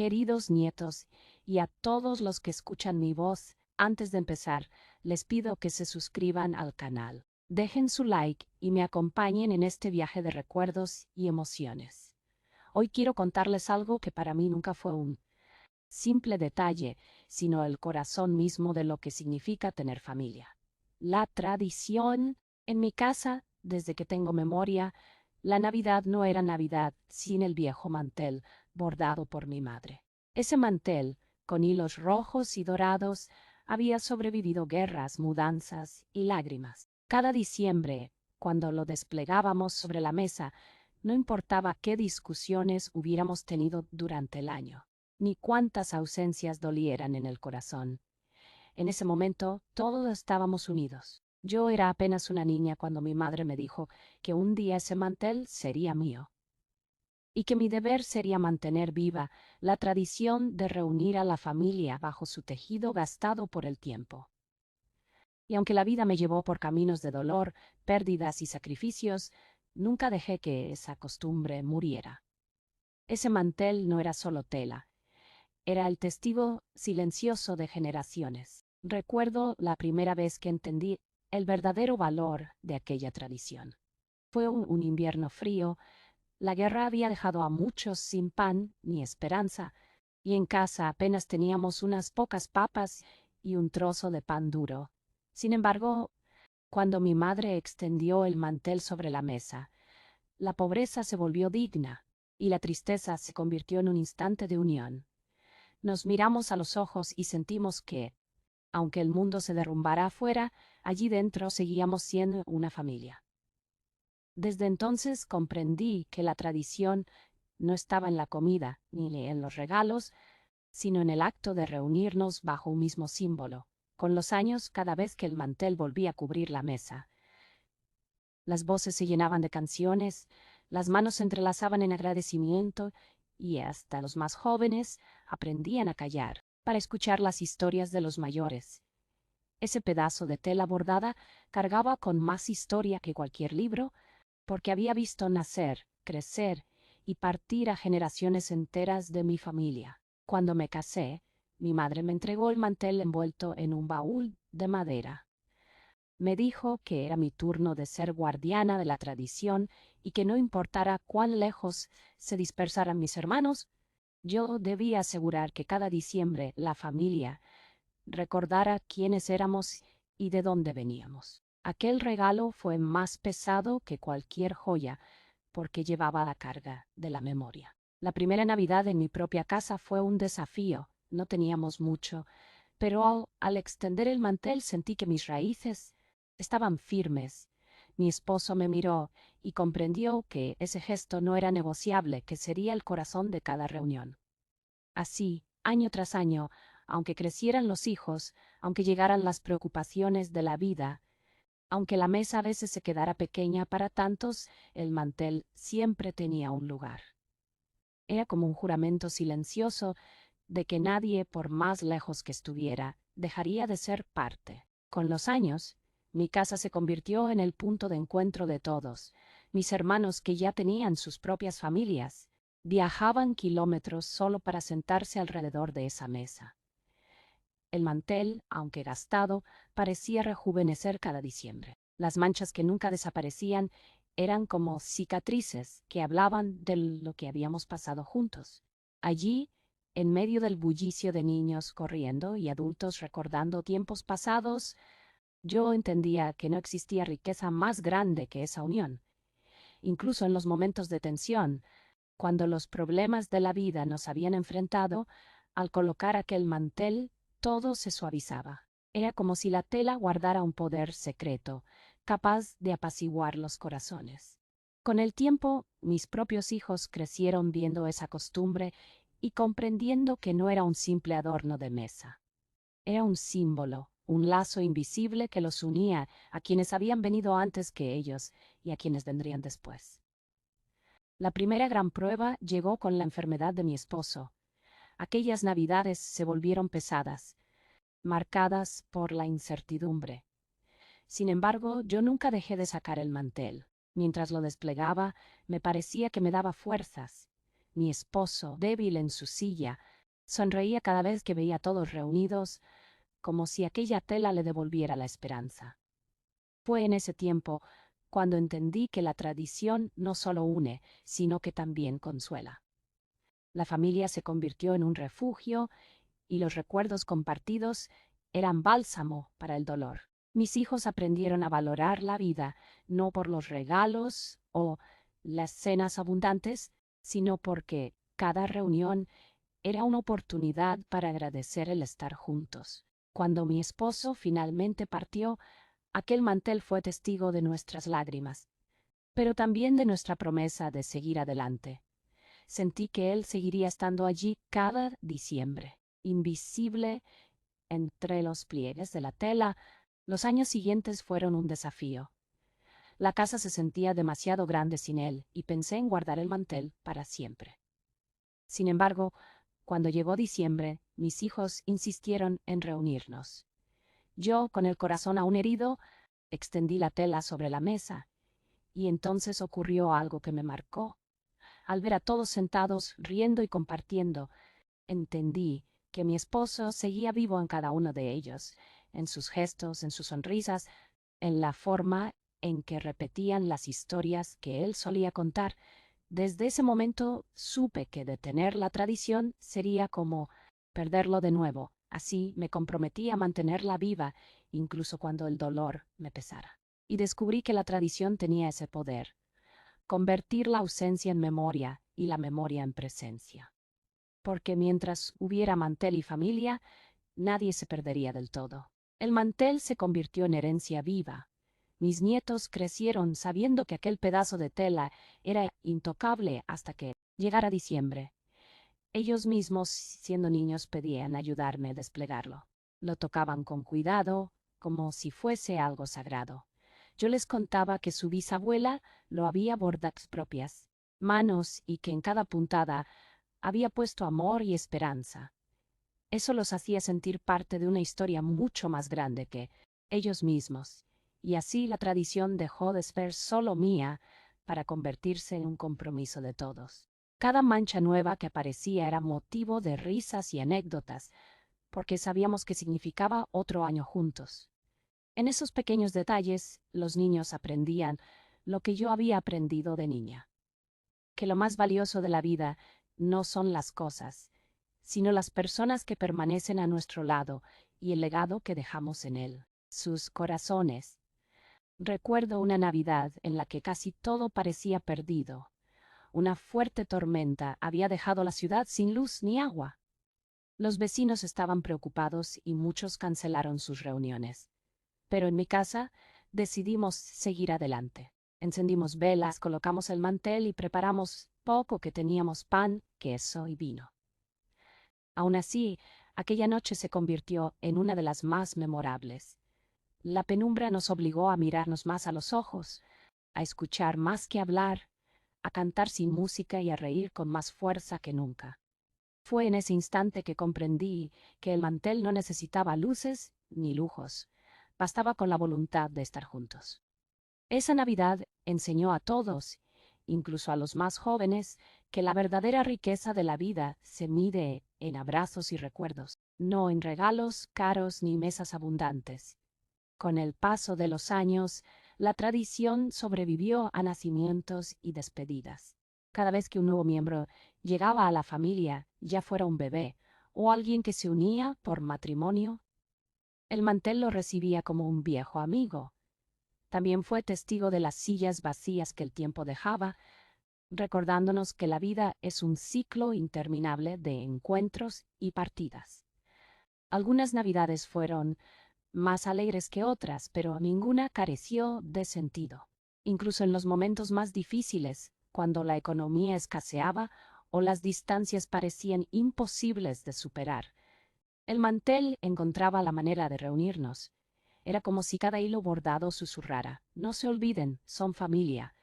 Queridos nietos, y a todos los que escuchan mi voz, antes de empezar, les pido que se suscriban al canal. Dejen su like y me acompañen en este viaje de recuerdos y emociones. Hoy quiero contarles algo que para mí nunca fue un simple detalle, sino el corazón mismo de lo que significa tener familia. La tradición. En mi casa, desde que tengo memoria, la Navidad no era Navidad sin el viejo mantel bordado por mi madre. Ese mantel, con hilos rojos y dorados, había sobrevivido guerras, mudanzas y lágrimas. Cada diciembre, cuando lo desplegábamos sobre la mesa, no importaba qué discusiones hubiéramos tenido durante el año, ni cuántas ausencias dolieran en el corazón. En ese momento, todos estábamos unidos. Yo era apenas una niña cuando mi madre me dijo que un día ese mantel sería mío y que mi deber sería mantener viva la tradición de reunir a la familia bajo su tejido gastado por el tiempo. Y aunque la vida me llevó por caminos de dolor, pérdidas y sacrificios, nunca dejé que esa costumbre muriera. Ese mantel no era solo tela, era el testigo silencioso de generaciones. Recuerdo la primera vez que entendí el verdadero valor de aquella tradición. Fue un invierno frío. La guerra había dejado a muchos sin pan ni esperanza, y en casa apenas teníamos unas pocas papas y un trozo de pan duro. Sin embargo, cuando mi madre extendió el mantel sobre la mesa, la pobreza se volvió digna y la tristeza se convirtió en un instante de unión. Nos miramos a los ojos y sentimos que, aunque el mundo se derrumbara afuera, allí dentro seguíamos siendo una familia. Desde entonces comprendí que la tradición no estaba en la comida ni en los regalos, sino en el acto de reunirnos bajo un mismo símbolo. Con los años, cada vez que el mantel volvía a cubrir la mesa, las voces se llenaban de canciones, las manos se entrelazaban en agradecimiento y hasta los más jóvenes aprendían a callar para escuchar las historias de los mayores. Ese pedazo de tela bordada cargaba con más historia que cualquier libro, porque había visto nacer, crecer y partir a generaciones enteras de mi familia. Cuando me casé, mi madre me entregó el mantel envuelto en un baúl de madera. Me dijo que era mi turno de ser guardiana de la tradición y que no importara cuán lejos se dispersaran mis hermanos, yo debía asegurar que cada diciembre la familia recordara quiénes éramos y de dónde veníamos. Aquel regalo fue más pesado que cualquier joya, porque llevaba la carga de la memoria. La primera Navidad en mi propia casa fue un desafío. No teníamos mucho, pero al extender el mantel sentí que mis raíces estaban firmes. Mi esposo me miró y comprendió que ese gesto no era negociable, que sería el corazón de cada reunión. Así, año tras año, aunque crecieran los hijos, aunque llegaran las preocupaciones de la vida, aunque la mesa a veces se quedara pequeña para tantos, el mantel siempre tenía un lugar. Era como un juramento silencioso de que nadie, por más lejos que estuviera, dejaría de ser parte. Con los años, mi casa se convirtió en el punto de encuentro de todos. Mis hermanos, que ya tenían sus propias familias, viajaban kilómetros solo para sentarse alrededor de esa mesa. El mantel, aunque gastado, parecía rejuvenecer cada diciembre. Las manchas que nunca desaparecían eran como cicatrices que hablaban de lo que habíamos pasado juntos. Allí, en medio del bullicio de niños corriendo y adultos recordando tiempos pasados, yo entendía que no existía riqueza más grande que esa unión. Incluso en los momentos de tensión, cuando los problemas de la vida nos habían enfrentado, al colocar aquel mantel, todo se suavizaba. Era como si la tela guardara un poder secreto, capaz de apaciguar los corazones. Con el tiempo, mis propios hijos crecieron viendo esa costumbre y comprendiendo que no era un simple adorno de mesa. Era un símbolo, un lazo invisible que los unía a quienes habían venido antes que ellos y a quienes vendrían después. La primera gran prueba llegó con la enfermedad de mi esposo. Aquellas Navidades se volvieron pesadas, marcadas por la incertidumbre. Sin embargo, yo nunca dejé de sacar el mantel. Mientras lo desplegaba, me parecía que me daba fuerzas. Mi esposo, débil en su silla, sonreía cada vez que veía a todos reunidos, como si aquella tela le devolviera la esperanza. Fue en ese tiempo cuando entendí que la tradición no solo une, sino que también consuela. La familia se convirtió en un refugio y los recuerdos compartidos eran bálsamo para el dolor. Mis hijos aprendieron a valorar la vida no por los regalos o las cenas abundantes, sino porque cada reunión era una oportunidad para agradecer el estar juntos. Cuando mi esposo finalmente partió, aquel mantel fue testigo de nuestras lágrimas, pero también de nuestra promesa de seguir adelante. Sentí que él seguiría estando allí cada diciembre, invisible entre los pliegues de la tela. Los años siguientes fueron un desafío. La casa se sentía demasiado grande sin él y pensé en guardar el mantel para siempre. Sin embargo, cuando llegó diciembre, mis hijos insistieron en reunirnos. Yo, con el corazón aún herido, extendí la tela sobre la mesa, y entonces ocurrió algo que me marcó. Al ver a todos sentados, riendo y compartiendo, entendí que mi esposo seguía vivo en cada uno de ellos, en sus gestos, en sus sonrisas, en la forma en que repetían las historias que él solía contar. Desde ese momento supe que detener la tradición sería como perderlo de nuevo. Así me comprometí a mantenerla viva, incluso cuando el dolor me pesara. Y descubrí que la tradición tenía ese poder: convertir la ausencia en memoria y la memoria en presencia. Porque mientras hubiera mantel y familia, nadie se perdería del todo. El mantel se convirtió en herencia viva. Mis nietos crecieron sabiendo que aquel pedazo de tela era intocable hasta que llegara diciembre. Ellos mismos, siendo niños, pedían ayudarme a desplegarlo. Lo tocaban con cuidado, como si fuese algo sagrado. Yo les contaba que su bisabuela lo había bordado sus propias manos y que en cada puntada había puesto amor y esperanza. Eso los hacía sentir parte de una historia mucho más grande que ellos mismos, y así la tradición dejó de ser solo mía para convertirse en un compromiso de todos. Cada mancha nueva que aparecía era motivo de risas y anécdotas, porque sabíamos que significaba otro año juntos. En esos pequeños detalles, los niños aprendían lo que yo había aprendido de niña: que lo más valioso de la vida no son las cosas, sino las personas que permanecen a nuestro lado y el legado que dejamos en él, sus corazones. Recuerdo una Navidad en la que casi todo parecía perdido. Una fuerte tormenta había dejado la ciudad sin luz ni agua. Los vecinos estaban preocupados y muchos cancelaron sus reuniones. Pero en mi casa decidimos seguir adelante. Encendimos velas, colocamos el mantel y preparamos poco que teníamos: pan, queso y vino. Aún así, aquella noche se convirtió en una de las más memorables. La penumbra nos obligó a mirarnos más a los ojos, a escuchar más que hablar, a cantar sin música y a reír con más fuerza que nunca. Fue en ese instante que comprendí que el mantel no necesitaba luces ni lujos, bastaba con la voluntad de estar juntos. Esa Navidad enseñó a todos, incluso a los más jóvenes, que la verdadera riqueza de la vida se mide en abrazos y recuerdos, no en regalos caros ni mesas abundantes. Con el paso de los años, la tradición sobrevivió a nacimientos y despedidas. Cada vez que un nuevo miembro llegaba a la familia, ya fuera un bebé o alguien que se unía por matrimonio, el mantel lo recibía como un viejo amigo. También fue testigo de las sillas vacías que el tiempo dejaba, recordándonos que la vida es un ciclo interminable de encuentros y partidas. Algunas Navidades fueron más alegres que otras, pero ninguna careció de sentido. Incluso en los momentos más difíciles, cuando la economía escaseaba o las distancias parecían imposibles de superar, el mantel encontraba la manera de reunirnos. Era como si cada hilo bordado susurrara: no se olviden, son familia.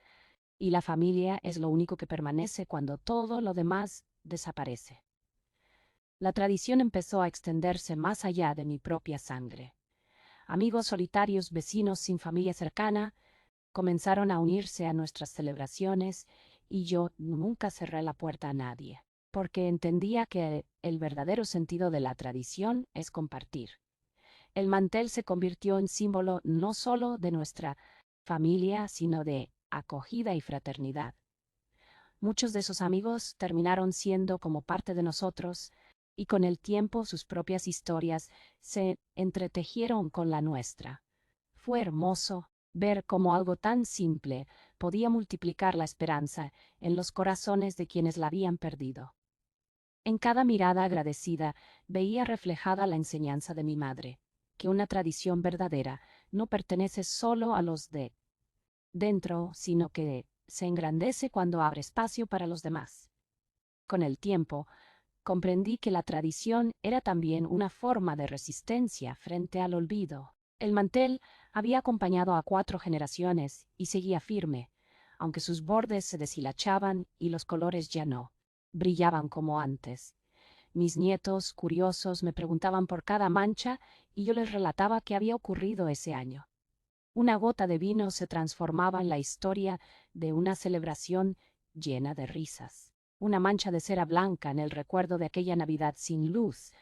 Y la familia es lo único que permanece cuando todo lo demás desaparece. La tradición empezó a extenderse más allá de mi propia sangre. Amigos solitarios, vecinos sin familia cercana, comenzaron a unirse a nuestras celebraciones y yo nunca cerré la puerta a nadie, porque entendía que el verdadero sentido de la tradición es compartir. El mantel se convirtió en símbolo no solo de nuestra familia, sino de acogida y fraternidad. Muchos de esos amigos terminaron siendo como parte de nosotros, y con el tiempo sus propias historias se entretejieron con la nuestra. Fue hermoso ver cómo algo tan simple podía multiplicar la esperanza en los corazones de quienes la habían perdido. En cada mirada agradecida veía reflejada la enseñanza de mi madre, que una tradición verdadera no pertenece solo a los de dentro, sino que se engrandece cuando abre espacio para los demás. Con el tiempo, comprendí que la tradición era también una forma de resistencia frente al olvido. El mantel había acompañado a 4 generaciones y seguía firme, aunque sus bordes se deshilachaban y los colores ya no brillaban como antes. Mis nietos, curiosos, me preguntaban por cada mancha y yo les relataba qué había ocurrido ese año. Una gota de vino se transformaba en la historia de una celebración llena de risas. Una mancha de cera blanca en el recuerdo de aquella Navidad sin luz.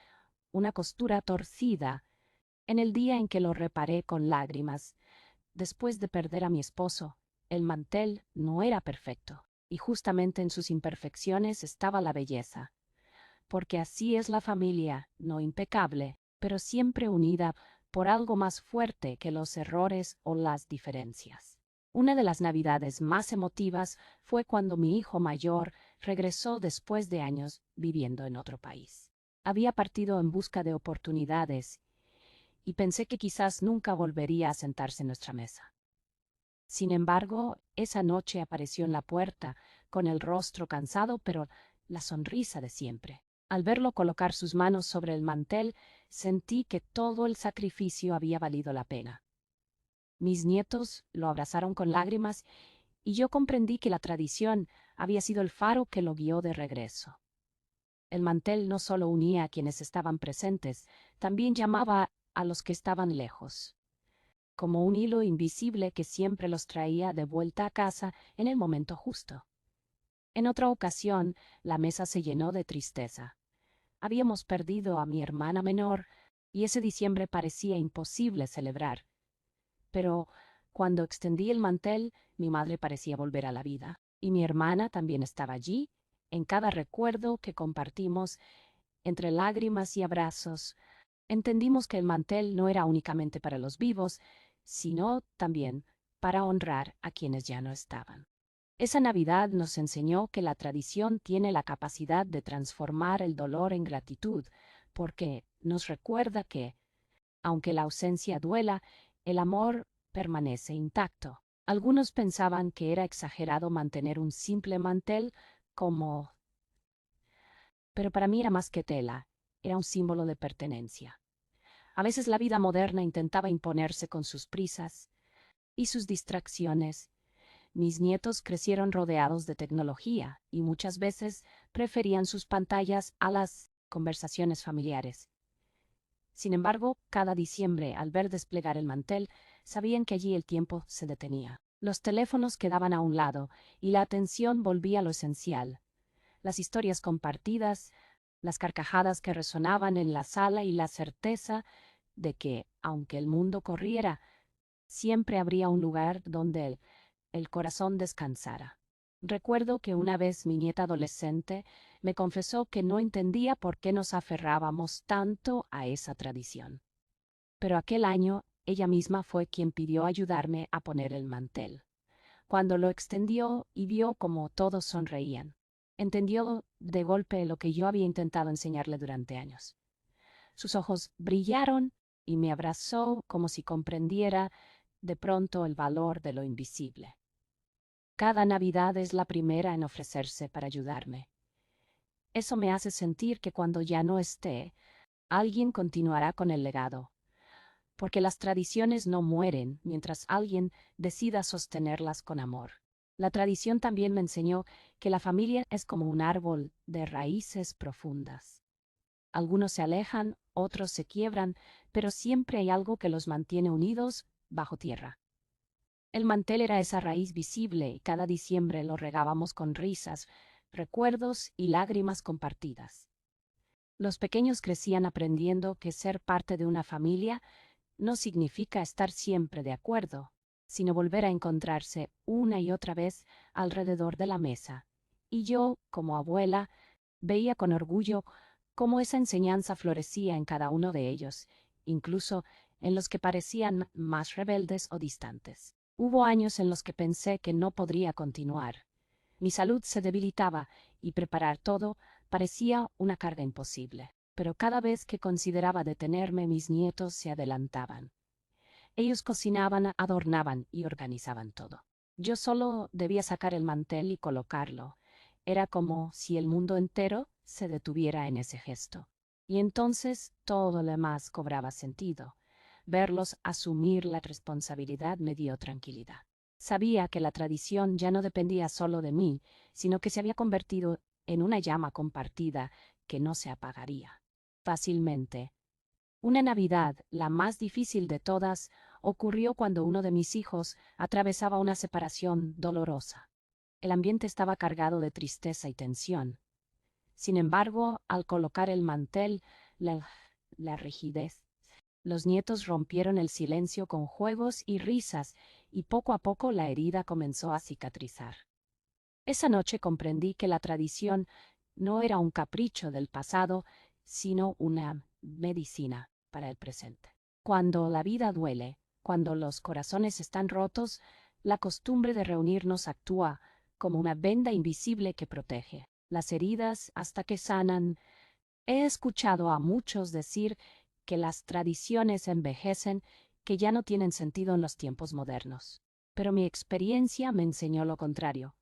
Una costura torcida en el día en que lo reparé con lágrimas. Después de perder a mi esposo, el mantel no era perfecto, y justamente en sus imperfecciones estaba la belleza. Porque así es la familia, no impecable, pero siempre unida por algo más fuerte que los errores o las diferencias. Una de las navidades más emotivas fue cuando mi hijo mayor regresó después de años viviendo en otro país. Había partido en busca de oportunidades y pensé que quizás nunca volvería a sentarse en nuestra mesa. Sin embargo, esa noche apareció en la puerta, con el rostro cansado, pero la sonrisa de siempre. Al verlo colocar sus manos sobre el mantel, sentí que todo el sacrificio había valido la pena. Mis nietos lo abrazaron con lágrimas y yo comprendí que la tradición había sido el faro que lo guió de regreso. El mantel no solo unía a quienes estaban presentes, también llamaba a los que estaban lejos, como un hilo invisible que siempre los traía de vuelta a casa en el momento justo. En otra ocasión, la mesa se llenó de tristeza. Habíamos perdido a mi hermana menor y ese diciembre parecía imposible celebrar. Pero cuando extendí el mantel, mi madre parecía volver a la vida, y mi hermana también estaba allí, en cada recuerdo que compartimos, entre lágrimas y abrazos. Entendimos que el mantel no era únicamente para los vivos, sino también para honrar a quienes ya no estaban. Esa Navidad nos enseñó que la tradición tiene la capacidad de transformar el dolor en gratitud, porque nos recuerda que, aunque la ausencia duela, el amor permanece intacto. Algunos pensaban que era exagerado mantener un simple mantel como... Pero para mí era más que tela, era un símbolo de pertenencia. A veces la vida moderna intentaba imponerse con sus prisas y sus distracciones. Mis nietos crecieron rodeados de tecnología y muchas veces preferían sus pantallas a las conversaciones familiares. Sin embargo, cada diciembre, al ver desplegar el mantel, sabían que allí el tiempo se detenía. Los teléfonos quedaban a un lado y la atención volvía a lo esencial. Las historias compartidas, las carcajadas que resonaban en la sala y la certeza de que, aunque el mundo corriera, siempre habría un lugar donde el corazón descansara. Recuerdo que una vez mi nieta adolescente me confesó que no entendía por qué nos aferrábamos tanto a esa tradición. Pero aquel año ella misma fue quien pidió ayudarme a poner el mantel. Cuando lo extendió y vio cómo todos sonreían, entendió de golpe lo que yo había intentado enseñarle durante años. Sus ojos brillaron y me abrazó como si comprendiera de pronto el valor de lo invisible. Cada Navidad es la primera en ofrecerse para ayudarme. Eso me hace sentir que cuando ya no esté, alguien continuará con el legado, porque las tradiciones no mueren mientras alguien decida sostenerlas con amor. La tradición también me enseñó que la familia es como un árbol de raíces profundas. Algunos se alejan, otros se quiebran, pero siempre hay algo que los mantiene unidos bajo tierra. El mantel era esa raíz visible y cada diciembre lo regábamos con risas, recuerdos y lágrimas compartidas. Los pequeños crecían aprendiendo que ser parte de una familia no significa estar siempre de acuerdo, sino volver a encontrarse una y otra vez alrededor de la mesa. Y yo, como abuela, veía con orgullo cómo esa enseñanza florecía en cada uno de ellos, incluso en los que parecían más rebeldes o distantes. Hubo años en los que pensé que no podría continuar. Mi salud se debilitaba y preparar todo parecía una carga imposible. Pero cada vez que consideraba detenerme, mis nietos se adelantaban. Ellos cocinaban, adornaban y organizaban todo. Yo solo debía sacar el mantel y colocarlo. Era como si el mundo entero se detuviera en ese gesto. Y entonces todo lo demás cobraba sentido. Verlos asumir la responsabilidad me dio tranquilidad. Sabía que la tradición ya no dependía solo de mí, sino que se había convertido en una llama compartida que no se apagaría fácilmente. Una Navidad, la más difícil de todas, ocurrió cuando uno de mis hijos atravesaba una separación dolorosa. El ambiente estaba cargado de tristeza y tensión. Sin embargo, al colocar el mantel, la rigidez. Los nietos rompieron el silencio con juegos y risas, y poco a poco la herida comenzó a cicatrizar. Esa noche comprendí que la tradición no era un capricho del pasado, sino una medicina para el presente. Cuando la vida duele, cuando los corazones están rotos, la costumbre de reunirnos actúa como una venda invisible que protege las heridas hasta que sanan. He escuchado a muchos decir que las tradiciones envejecen, que ya no tienen sentido en los tiempos modernos. Pero mi experiencia me enseñó lo contrario.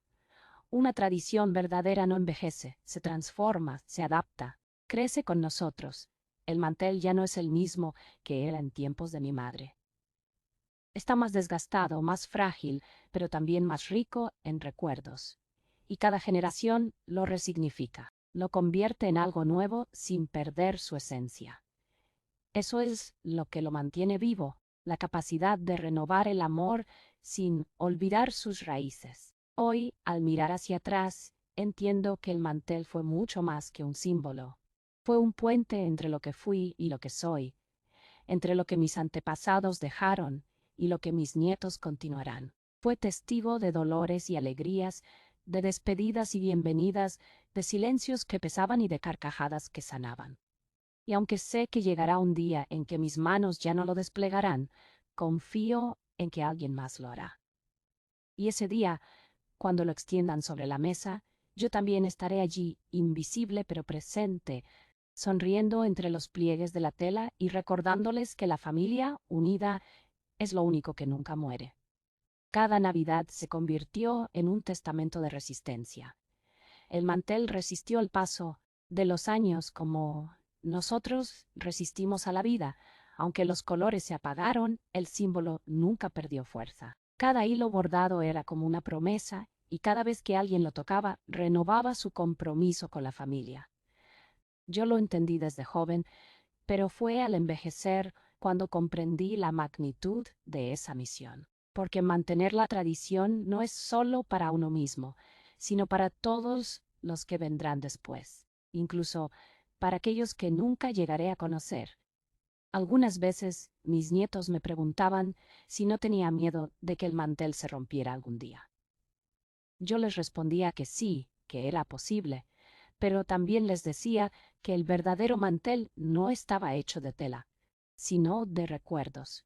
Una tradición verdadera no envejece, se transforma, se adapta, crece con nosotros. El mantel ya no es el mismo que era en tiempos de mi madre. Está más desgastado, más frágil, pero también más rico en recuerdos. Y cada generación lo resignifica, lo convierte en algo nuevo sin perder su esencia. Eso es lo que lo mantiene vivo, la capacidad de renovar el amor sin olvidar sus raíces. Hoy, al mirar hacia atrás, entiendo que el mantel fue mucho más que un símbolo. Fue un puente entre lo que fui y lo que soy, entre lo que mis antepasados dejaron y lo que mis nietos continuarán. Fue testigo de dolores y alegrías, de despedidas y bienvenidas, de silencios que pesaban y de carcajadas que sanaban. Y aunque sé que llegará un día en que mis manos ya no lo desplegarán, confío en que alguien más lo hará. Y ese día, cuando lo extiendan sobre la mesa, yo también estaré allí, invisible pero presente, sonriendo entre los pliegues de la tela y recordándoles que la familia unida es lo único que nunca muere. Cada Navidad se convirtió en un testamento de resistencia. El mantel resistió el paso de los años como nosotros resistimos a la vida. Aunque los colores se apagaron, el símbolo nunca perdió fuerza. Cada hilo bordado era como una promesa y cada vez que alguien lo tocaba, renovaba su compromiso con la familia. Yo lo entendí desde joven, pero fue al envejecer cuando comprendí la magnitud de esa misión. Porque mantener la tradición no es solo para uno mismo, sino para todos los que vendrán después, incluso para aquellos que nunca llegaré a conocer. Algunas veces mis nietos me preguntaban si no tenía miedo de que el mantel se rompiera algún día. Yo les respondía que sí, que era posible, pero también les decía que el verdadero mantel no estaba hecho de tela, sino de recuerdos.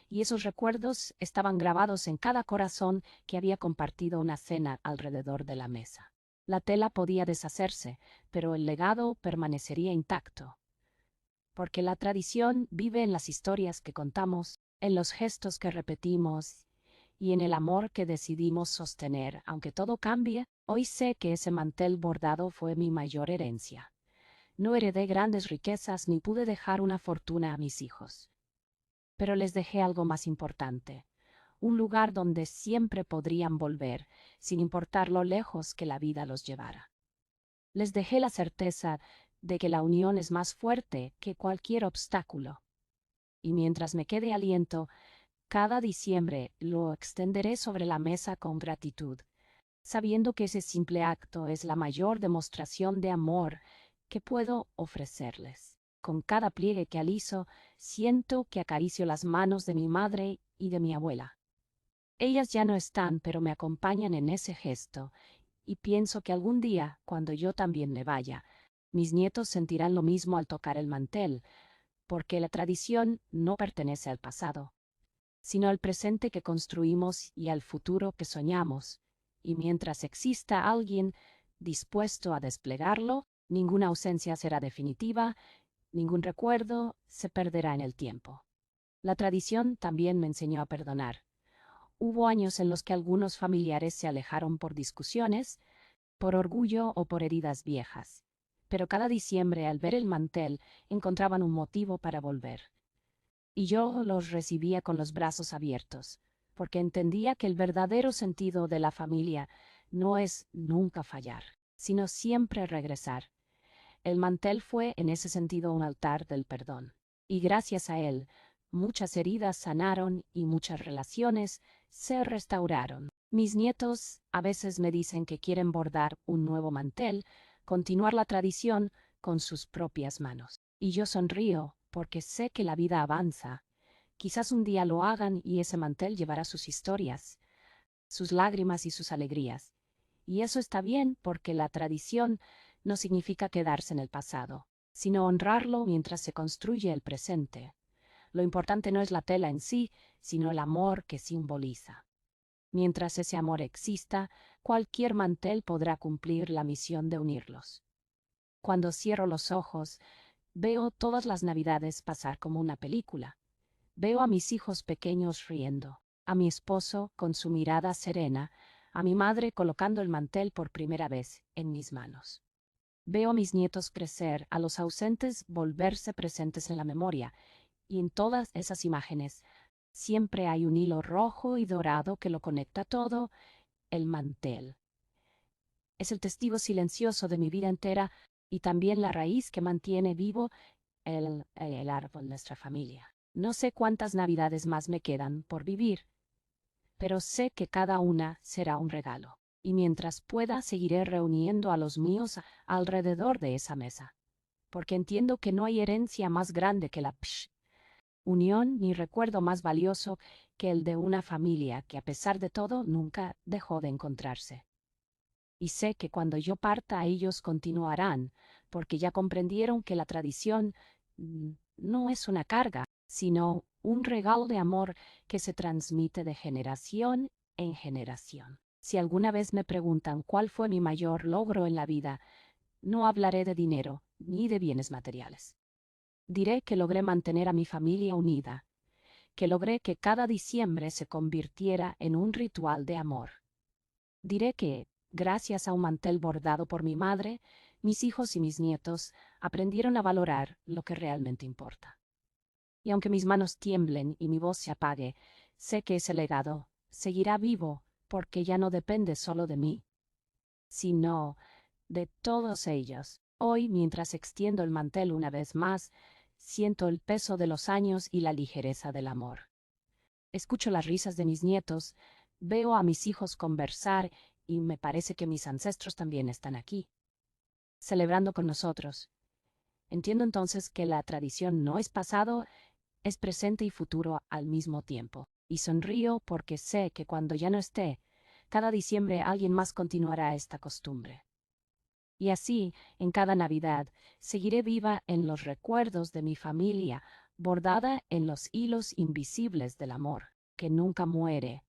Y esos recuerdos estaban grabados en cada corazón que había compartido una cena alrededor de la mesa. La tela podía deshacerse, pero el legado permanecería intacto. Porque la tradición vive en las historias que contamos, en los gestos que repetimos y en el amor que decidimos sostener. Aunque todo cambie, hoy sé que ese mantel bordado fue mi mayor herencia. No heredé grandes riquezas ni pude dejar una fortuna a mis hijos. Pero les dejé algo más importante, un lugar donde siempre podrían volver, sin importar lo lejos que la vida los llevara. Les dejé la certeza de que la unión es más fuerte que cualquier obstáculo. Y mientras me quede aliento, Cada diciembre lo extenderé sobre la mesa con gratitud, sabiendo que ese simple acto es la mayor demostración de amor que puedo ofrecerles. Con cada pliegue que aliso, siento que acaricio las manos de mi madre y de mi abuela. Ellas ya no están, pero me acompañan en ese gesto, y pienso que algún día, cuando yo también me vaya, mis nietos sentirán lo mismo al tocar el mantel, porque la tradición no pertenece al pasado, sino al presente que construimos y al futuro que soñamos, y mientras exista alguien dispuesto a desplegarlo, ninguna ausencia será definitiva, ningún recuerdo se perderá en el tiempo. La tradición también me enseñó a perdonar. Hubo años en los que algunos familiares se alejaron por discusiones, por orgullo o por heridas viejas. Pero cada diciembre, al ver el mantel, encontraban un motivo para volver. Y yo los recibía con los brazos abiertos, porque entendía que el verdadero sentido de la familia no es nunca fallar, sino siempre regresar. El mantel fue en ese sentido un altar del perdón. Y gracias a él, muchas heridas sanaron y muchas relaciones se restauraron. Mis nietos a veces me dicen que quieren bordar un nuevo mantel, continuar la tradición con sus propias manos. Y yo sonrío porque sé que la vida avanza. Quizás un día lo hagan y ese mantel llevará sus historias, sus lágrimas y sus alegrías. Y eso está bien porque la tradición no significa quedarse en el pasado, sino honrarlo mientras se construye el presente. Lo importante no es la tela en sí, sino el amor que simboliza. Mientras ese amor exista, cualquier mantel podrá cumplir la misión de unirlos. Cuando cierro los ojos, veo todas las Navidades pasar como una película. Veo a mis hijos pequeños riendo, a mi esposo con su mirada serena, a mi madre colocando el mantel por primera vez en mis manos. Veo a mis nietos crecer, a los ausentes volverse presentes en la memoria, y en todas esas imágenes siempre hay un hilo rojo y dorado que lo conecta todo, el mantel. Es el testigo silencioso de mi vida entera y también la raíz que mantiene vivo el árbol de nuestra familia. No sé cuántas Navidades más me quedan por vivir, pero sé que cada una será un regalo. Y mientras pueda, seguiré reuniendo a los míos alrededor de esa mesa, porque entiendo que no hay herencia más grande que la unión ni recuerdo más valioso que el de una familia que a pesar de todo nunca dejó de encontrarse. Y sé que cuando yo parta ellos continuarán, porque ya comprendieron que la tradición no es una carga, sino un regalo de amor que se transmite de generación en generación. Si alguna vez me preguntan cuál fue mi mayor logro en la vida, no hablaré de dinero ni de bienes materiales. Diré que logré mantener a mi familia unida, que logré que cada diciembre se convirtiera en un ritual de amor. Diré que, gracias a un mantel bordado por mi madre, mis hijos y mis nietos aprendieron a valorar lo que realmente importa. Y aunque mis manos tiemblen y mi voz se apague, sé que ese legado seguirá vivo porque ya no depende solo de mí, sino de todos ellos. Hoy, mientras extiendo el mantel una vez más, siento el peso de los años y la ligereza del amor. Escucho las risas de mis nietos, veo a mis hijos conversar y me parece que mis ancestros también están aquí, celebrando con nosotros. Entiendo entonces que la tradición no es pasado, es presente y futuro al mismo tiempo. Y sonrío porque sé que cuando ya no esté, cada diciembre alguien más continuará esta costumbre. Y así, en cada Navidad, seguiré viva en los recuerdos de mi familia, bordada en los hilos invisibles del amor, que nunca muere,